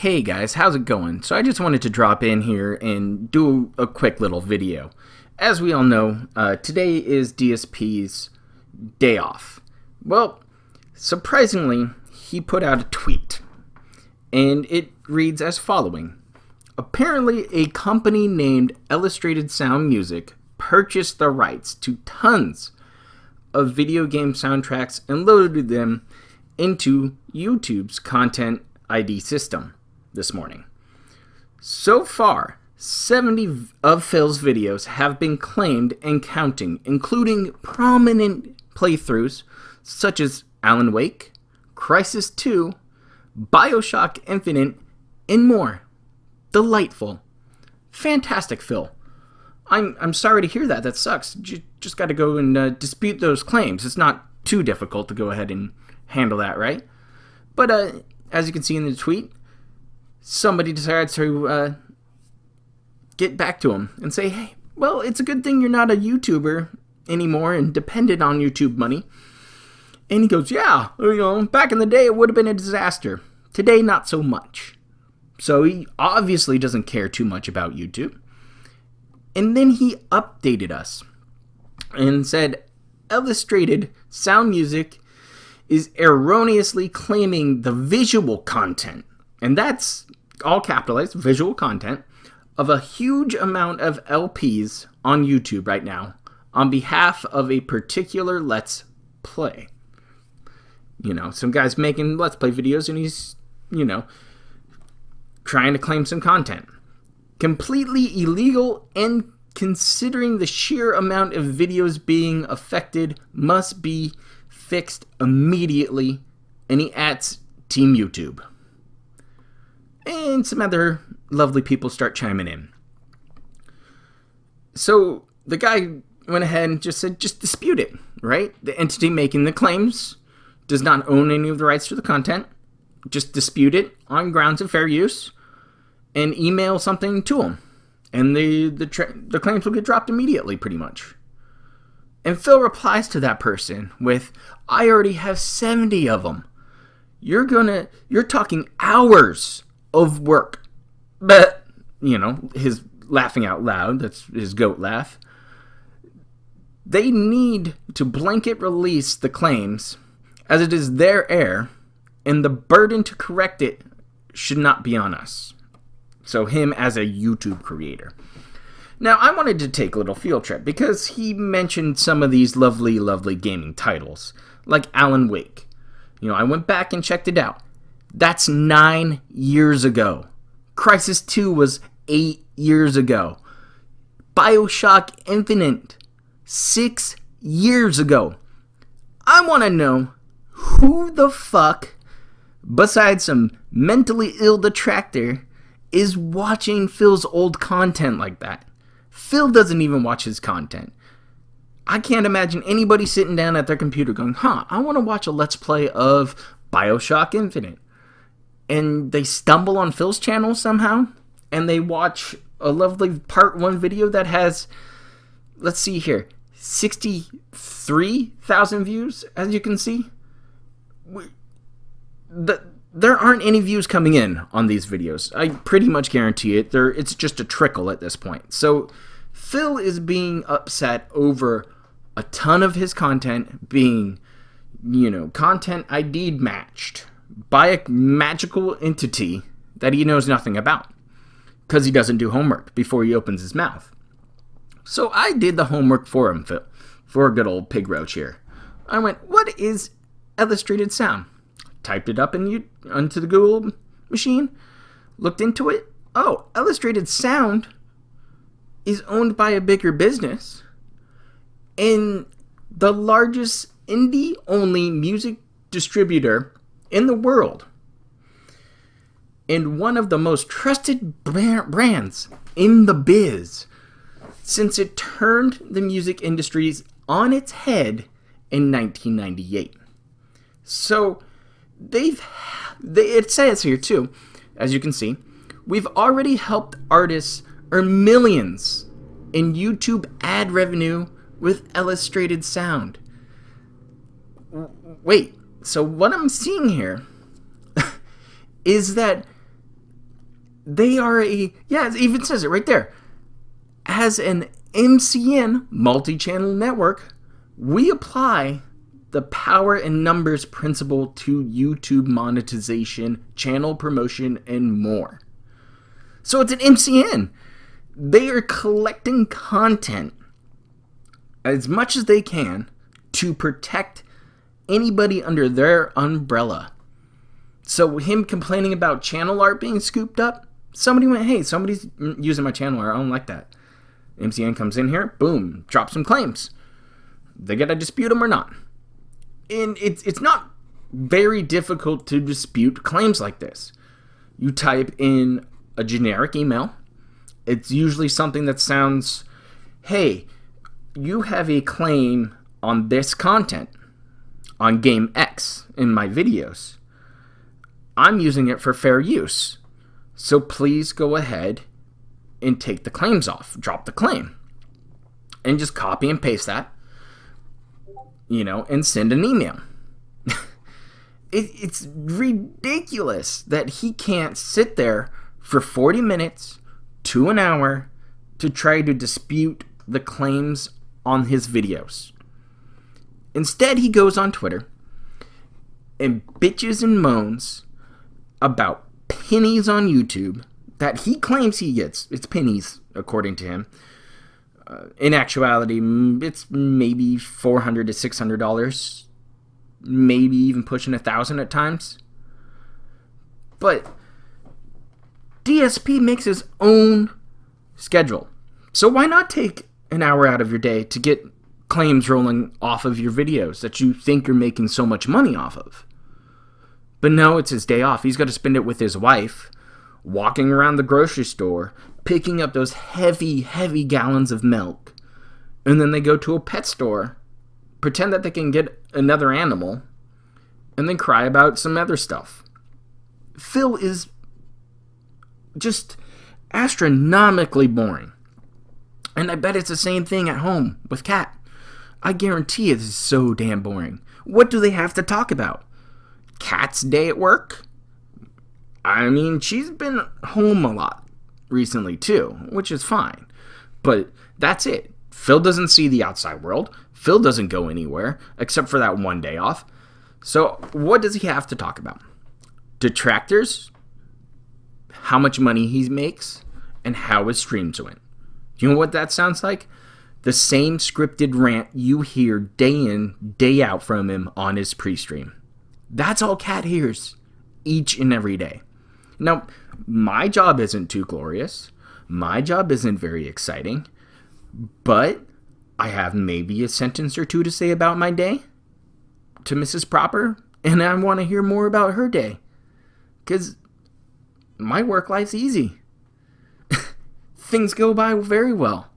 Hey guys, how's it going? So I just wanted to drop in here and do a quick little video. As we all know, today is DSP's day off. Well, surprisingly, he put out a tweet, and it reads as following. Apparently, a company named Illustrated Sound Music purchased the rights to tons of video game soundtracks and loaded them into YouTube's Content ID system this morning. So far, 70 of Phil's videos have been claimed and counting, including prominent playthroughs such as Alan Wake, Crysis 2, BioShock Infinite, and more. Delightful. Fantastic, Phil. I'm sorry to hear that. That sucks. You just got to go and dispute those claims. It's not too difficult to go ahead and handle that, right? But as you can see in the tweet, somebody decides to get back to him and say, hey, well, it's a good thing you're not a YouTuber anymore and dependent on YouTube money. And he goes, yeah, back in the day it would have been a disaster. Today, not so much. So he obviously doesn't care too much about YouTube. And then he updated us and said, Illustrated Sound Music is erroneously claiming the visual content, and that's all capitalized, visual content, of a huge amount of LPs on YouTube right now on behalf of a particular Let's Play. Some guy's making Let's Play videos and he's, trying to claim some content. Completely illegal, and considering the sheer amount of videos being affected, must be fixed immediately. And he adds Team YouTube. And some other lovely people start chiming in. So the guy went ahead and just said, just dispute it, right? The entity making the claims does not own any of the rights to the content. Just dispute it on grounds of fair use and email something to them. And the claims will get dropped immediately, pretty much. And Phil replies to that person with, I already have 70 of them. You're talking hours of work. But, his laughing out loud, that's his goat laugh. They need to blanket release the claims as it is their error, and the burden to correct it should not be on us. So him as a YouTube creator. Now, I wanted to take a little field trip because he mentioned some of these lovely, lovely gaming titles, like Alan Wake. I went back and checked it out. That's 9 years ago. Crysis 2 was 8 years ago. BioShock Infinite, 6 years ago. I want to know who the fuck, besides some mentally ill detractor, is watching Phil's old content like that. Phil doesn't even watch his content. I can't imagine anybody sitting down at their computer going, I want to watch a Let's Play of BioShock Infinite. And they stumble on Phil's channel somehow, and they watch a lovely part 1 video that has, let's see here, 63,000 views, as you can see. There aren't any views coming in on these videos. I pretty much guarantee it. It's just a trickle at this point. So Phil is being upset over a ton of his content being, content ID matched by a magical entity that he knows nothing about because he doesn't do homework before he opens his mouth. So I did the homework for him, Phil, for a good old pig roach here. I went, what is Illustrated Sound? Typed it up onto the Google machine, looked into it. Oh, Illustrated Sound is owned by a bigger business and the largest indie-only music distributor in the world, and one of the most trusted brands in the biz since it turned the music industries on its head in 1998. So it says here too, as you can see, we've already helped artists earn millions in YouTube ad revenue with Illustrated Sound. Wait, so what I'm seeing here is that They are it even says it right there. As an MCN, multi-channel network, we apply the power and numbers principle to YouTube monetization, channel promotion, and more. So it's an MCN. They are collecting content as much as they can to protect anybody under their umbrella. So him complaining about channel art being scooped up, somebody went, hey, somebody's using my channel art, I don't like that. MCN comes in here, boom, drops some claims. They gotta dispute them or not. And it's not very difficult to dispute claims like this. You type in a generic email. It's usually something that sounds, hey, you have a claim on this content, on game X in my videos. I'm using it for fair use. So please go ahead and take the claims off. Drop the claim. And just copy and paste that, and send an email. It's ridiculous that he can't sit there for 40 minutes to an hour to try to dispute the claims on his videos. Instead, he goes on Twitter and bitches and moans about pennies on YouTube that he claims he gets. It's pennies, according to him. In actuality, it's maybe $400 to $600, maybe even pushing $1,000 at times. But DSP makes his own schedule. So why not take an hour out of your day to get claims rolling off of your videos that you think you're making so much money off of? But no, it's his day off. He's got to spend it with his wife, walking around the grocery store, picking up those heavy, heavy gallons of milk. And then they go to a pet store, pretend that they can get another animal, and then cry about some other stuff. Phil is just astronomically boring. And I bet it's the same thing at home with Kat. I guarantee it is so damn boring. What do they have to talk about? Kat's day at work? I mean, she's been home a lot recently too, which is fine. But that's it. Phil doesn't see the outside world. Phil doesn't go anywhere except for that one day off. So what does he have to talk about? Detractors, how much money he makes, and how his streams went. Do you know what that sounds like? The same scripted rant you hear day in, day out from him on his pre-stream. That's all Kat hears each and every day. Now, my job isn't too glorious. My job isn't very exciting. But I have maybe a sentence or two to say about my day to Mrs. Proper, and I want to hear more about her day. Because my work life's easy. Things go by very well.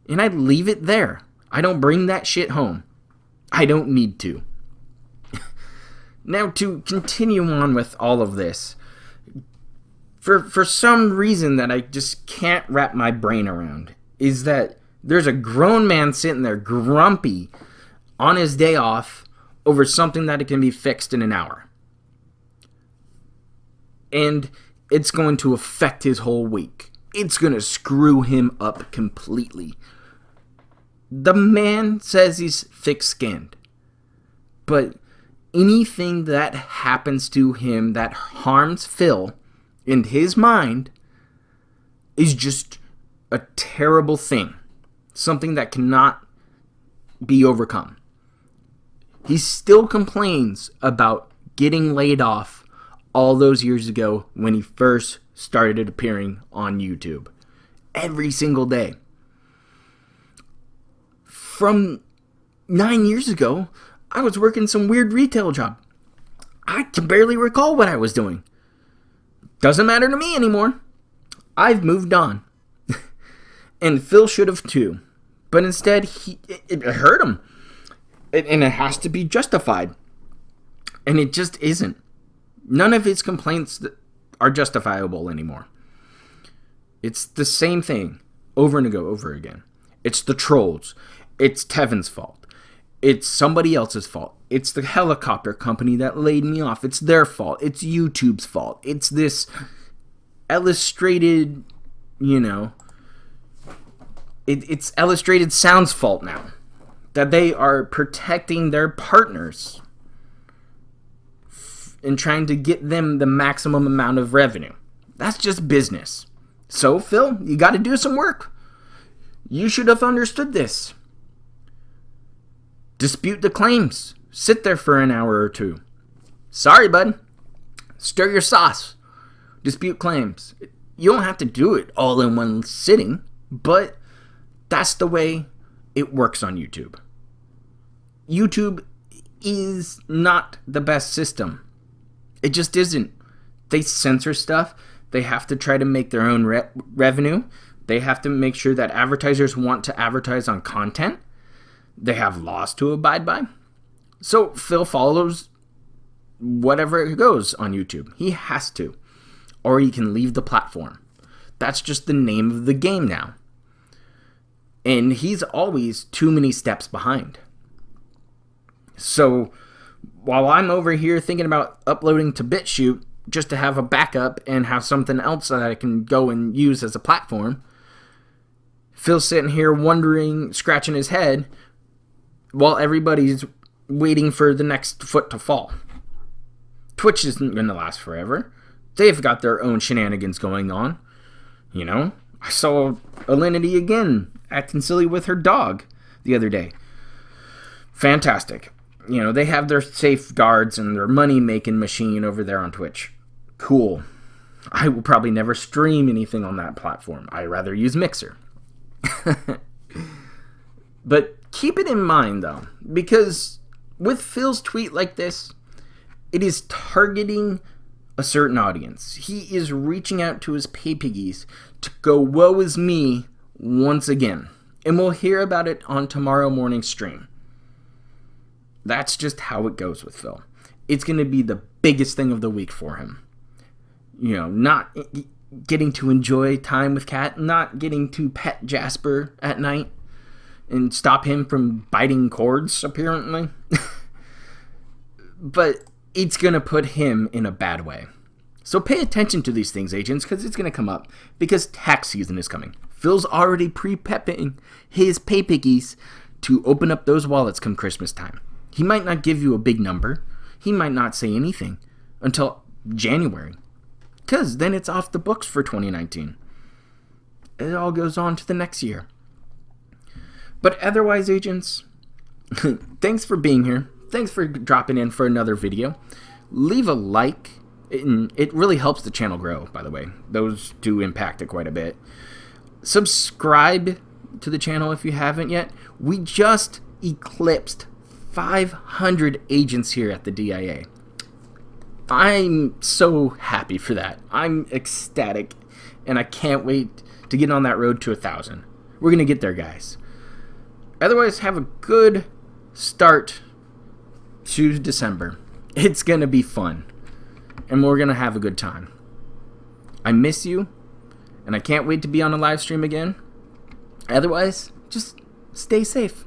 And I leave it there. I don't bring that shit home. I don't need to. Now, to continue on with all of this, for some reason that I just can't wrap my brain around, is that there's a grown man sitting there grumpy on his day off over something that it can be fixed in an hour. And it's going to affect his whole week. It's going to screw him up completely. The man says he's thick-skinned. But anything that happens to him that harms Phil in his mind is just a terrible thing. Something that cannot be overcome. He still complains about getting laid off all those years ago when he first started appearing on YouTube. Every single day. From 9 years ago, I was working some weird retail job. I can barely recall what I was doing. Doesn't matter to me anymore. I've moved on. And Phil should have too. But instead, it hurt him. And it has to be justified. And it just isn't. None of his complaints are justifiable anymore. It's the same thing over and over again. It's the trolls. It's Tevin's fault. It's somebody else's fault. It's the helicopter company that laid me off. It's their fault. It's YouTube's fault. It's this. illustrated, it's illustrated sound's fault now. That they are protecting their partners and trying to get them the maximum amount of revenue. That's just business. So, Phil, you got to do some work. You should have understood this. Dispute the claims. Sit there for an hour or two. Sorry, bud. Stir your sauce. Dispute claims. You don't have to do it all in one sitting, but that's the way it works on YouTube. YouTube is not the best system. It just isn't. They censor stuff. They have to try to make their own revenue. They have to make sure that advertisers want to advertise on content. They have laws to abide by. So Phil follows whatever goes on YouTube. He has to. Or he can leave the platform. That's just the name of the game now. And he's always too many steps behind. So while I'm over here thinking about uploading to BitChute just to have a backup and have something else that I can go and use as a platform, Phil's sitting here wondering, scratching his head, while everybody's waiting for the next foot to fall. Twitch isn't going to last forever. They've got their own shenanigans going on. I saw Alinity again acting silly with her dog the other day. Fantastic. They have their safeguards and their money-making machine over there on Twitch. Cool. I will probably never stream anything on that platform. I rather use Mixer. But keep it in mind, though, because with Phil's tweet like this, it is targeting a certain audience. He is reaching out to his pay piggies to go, woe is me, once again. And we'll hear about it on tomorrow morning's stream. That's just how it goes with Phil. It's going to be the biggest thing of the week for him. Not getting to enjoy time with Kat, not getting to pet Jasper at night and stop him from biting cords, apparently. But it's going to put him in a bad way. So pay attention to these things, agents, because it's going to come up. Because tax season is coming. Phil's already pre-pepping his pay piggies to open up those wallets come Christmas time. He might not give you a big number. He might not say anything until January. Because then it's off the books for 2019. It all goes on to the next year. But otherwise, agents, thanks for being here. Thanks for dropping in for another video. Leave a like. It really helps the channel grow, by the way. Those do impact it quite a bit. Subscribe to the channel if you haven't yet. We just eclipsed 500 agents here at the DIA. I'm so happy for that. I'm ecstatic, and I can't wait to get on that road to 1,000. We're going to get there, guys. Otherwise, have a good start to December. It's going to be fun, and we're going to have a good time. I miss you, and I can't wait to be on a live stream again. Otherwise, just stay safe.